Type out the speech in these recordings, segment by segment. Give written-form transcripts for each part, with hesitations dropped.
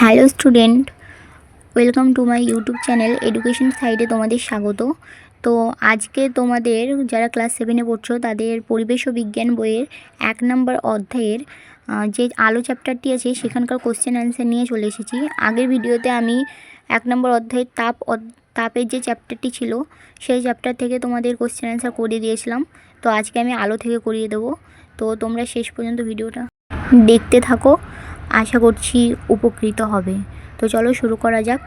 Hello student, welcome to my YouTube channel education সাইডে তোমাদের স্বাগত। তো আজকে তোমাদের যারা ক্লাস 7-এ পড়ছো তাদের পরিবেশ ও বিজ্ঞান বইয়ের 1 নম্বর অধ্যায়ের যে আলো চ্যাপ্টারটি আছে সেখানকার কোশ্চেন অ্যান্সার নিয়ে চলে এসেছি। আগের ভিডিওতে আমি 1 নম্বর অধ্যায়ের তাপের যে চ্যাপ্টারটি ছিল সেই চ্যাপ্টার থেকে তোমাদের কোশ্চেন অ্যান্সার করিয়ে দিয়েছিলাম। তো আজকে আমি আলো থেকে করিয়ে দেবো। তো তোমরা শেষ পর্যন্ত ভিডিওটা দেখতে থাকো, আশা করছি উপকৃত হবে। তো চলো শুরু করা যাক।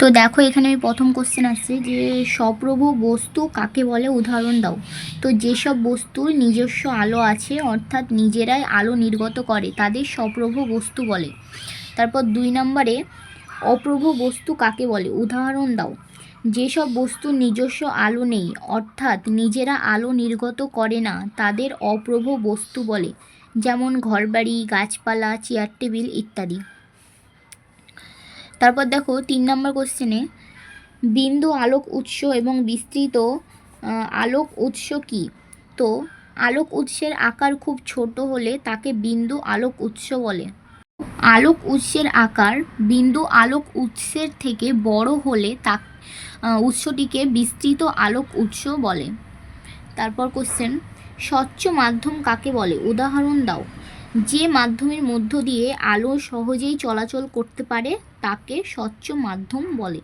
তো দেখো, এখানে আমি প্রথম কোশ্চেন আসছে যে সপ্রভ বস্তু কাকে বলে, উদাহরণ দাও। তো যেসব বস্তুর নিজস্ব আলো আছে অর্থাৎ নিজেরাই আলো নির্গত করে তাদের সপ্রভ বস্তু বলে। তারপর 2 নম্বরে অপ্রভ বস্তু কাকে বলে, উদাহরণ দাও। যেসব বস্তুর নিজস্ব আলো নেই অর্থাৎ নিজেরা আলো নির্গত করে না তাদের অপ্রভ বস্তু বলে, যেমন ঘরবাড়ি, গাছপালা, চেয়ার টেবিল ইত্যাদি। তারপর দেখো 3 নম্বর কোশ্চেনে বিন্দু আলোক উৎস এবং বিস্তৃত আলোক উৎস কী। তো আলোক উৎসের আকার খুব ছোট হলে তাকে বিন্দু আলোক উৎস বলে। আলোক উৎসের আকার বিন্দু আলোক উৎসের থেকে বড় হলে তা উৎসটিকে বিস্তৃত আলোক উৎস বলে। তারপর কোশ্চেন স্বচ্ছ মাধ্যম কাকে বলে, উদাহরণ দাও। যে মাধ্যমের মধ্য দিয়ে আলো সহজেই চলাচল করতে পারে তাকে স্বচ্ছ মাধ্যম বলে।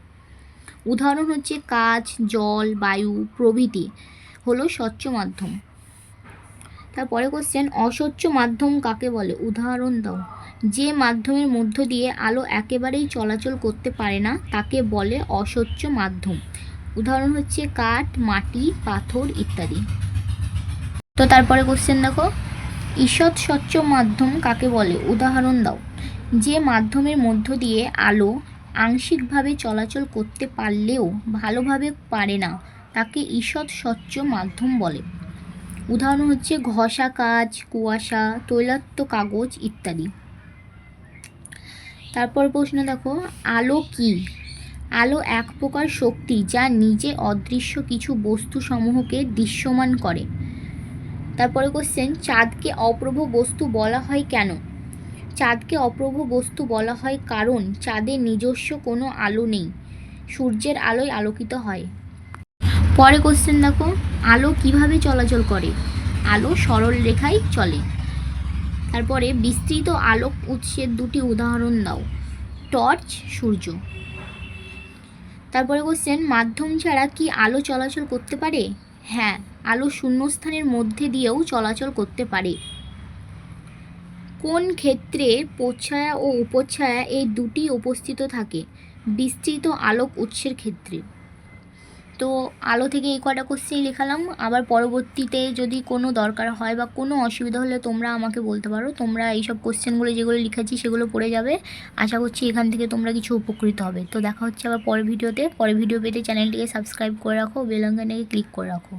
উদাহরণ হচ্ছে কাঁচ, জল, বায়ু প্রভৃতি হলো স্বচ্ছ মাধ্যম। তারপরে কোশ্চেন অস্বচ্ছ মাধ্যম কাকে বলে, উদাহরণ দাও। যে মাধ্যমের মধ্য দিয়ে আলো একেবারেই চলাচল করতে পারে না তাকে বলে অস্বচ্ছ মাধ্যম। উদাহরণ হচ্ছে কাঠ, মাটি, পাথর ইত্যাদি। তো তারপরে কোশ্চেন দেখো ঈষৎ স্বচ্ছ মাধ্যম কাকে বলে, উদাহরণ দাও। যে মাধ্যমের মধ্য দিয়ে আলো আংশিকভাবে চলাচল করতে পারলেও ভালোভাবে পারে না তাকে ঈষৎ স্বচ্ছ মাধ্যম বলে। উদাহরণ হচ্ছে ঘষা কাঁচ, কুয়াশা, তৈলাক্ত কাগজ ইত্যাদি। তারপর প্রশ্ন দেখো আলো কি। আলো এক প্রকার শক্তি যা নিজে অদৃশ্য কিছু বস্তুসমূহকে দৃশ্যমান করে। তারপরে কোশ্চেন চাঁদকে অপ্রভ বস্তু বলা হয় কেন। চাঁদকে অপ্রভ বস্তু বলা হয় কারণ চাঁদের নিজস্ব কোনো আলো নেই, সূর্যের আলোয় আলোকিত হয়। পরে কোশ্চেন দেখো আলো কিভাবে চলাচল করে, আলো সরল রেখায় চলে। তারপরে বিস্তৃত আলোক উৎসের 2টি উদাহরণ দাও, টর্চ, সূর্য। তারপরে কোশ্চেন মাধ্যম ছাড়া কি আলো চলাচল করতে পারে। হ্যাঁ, আলো শূন্যস্থানের মধ্যে দিয়েও চলাচল করতে পারে। কোন ক্ষেত্রে প্রচ্ছায়া ও উপচ্ছায়া এই 2টি উপস্থিত থাকে, বিস্তৃত আলোক উৎসের ক্ষেত্রে। তো আলো থেকে এই কটা কোশ্চেন লেখালাম। আবার পরবর্তীতে যদি কোনো দরকার হয় বা কোনো অসুবিধা হলে তোমরা আমাকে বলতে পারো। তোমরা এইসব কোশ্চেনগুলো যেগুলো লিখেছি সেগুলো পড়ে যাবে। আশা করছি এখান থেকে তোমরা কিছু উপকৃত হবে। তো দেখা হচ্ছে আবার পরের ভিডিওতে। পরের ভিডিও পেতে চ্যানেলটিকে সাবস্ক্রাইব করে রাখো, বেল আইকনে ক্লিক করে রাখো।